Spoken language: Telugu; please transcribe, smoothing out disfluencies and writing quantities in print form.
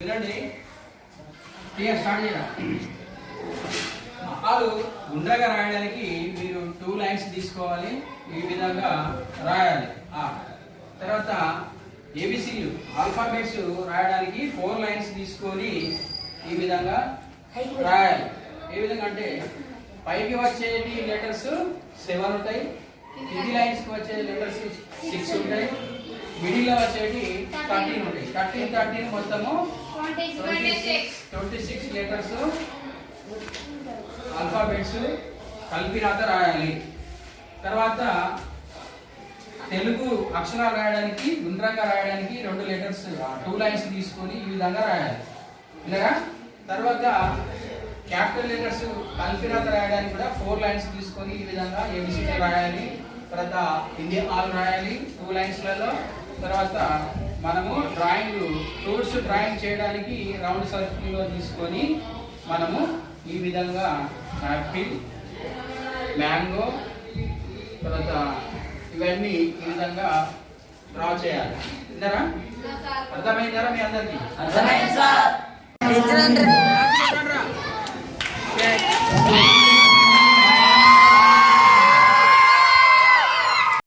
వినండి, స్టార్ట్ చేయరా. ఆలు గుండ్రగా రాయడానికి మీరు 2 లైన్స్ తీసుకోవాలి, ఈ విధంగా రాయాలి. తర్వాత ఏబిసిలు ఆల్ఫాబెట్స్ రాయడానికి 4 లైన్స్ తీసుకొని ఈ విధంగా రాయాలి. ఏ విధంగా అంటే పైకి వచ్చేటి లెటర్స్ 7 ఉంటాయి, కింది లైన్స్ కి వచ్చే లెటర్స్ 6 ఉంటాయి, మిడిల్ లో వచ్చేటి 13 ఉంటాయి. 13 మొత్తము 26 లెటర్స్ ఆల్ఫాబెట్స్ కలిపి రాయాలి. తర్వాత తెలుగు అక్షరాలు రాయడానికి గుండ్రంగా రాయడానికి 2 లెటర్స్ 2 లైన్స్ తీసుకొని ఈ విధంగా రాయాలి. ఇలాగా తర్వాత క్యాపిటల్ లెటర్స్ కలిపి రాయడానికి కూడా 4 లైన్స్ తీసుకొని ఈ విధంగా ఏబిసిడి రాయాలి. తర్వాత ఇండియన్ ఆల్ రాయాలి 2 లైన్స్లలో. తర్వాత మనము ఫ్రూట్స్ డ్రాయింగ్ చేయడానికి రౌండ్ సర్కిల్లో తీసుకొని మనము ఈ విధంగా యాపిల్, మ్యాంగో, తర్వాత ఇవన్నీ ఈ విధంగా డ్రా చేయాలి. విన్నారా? అర్థమైందా మీ అందరికి? అర్థమైంది సార్.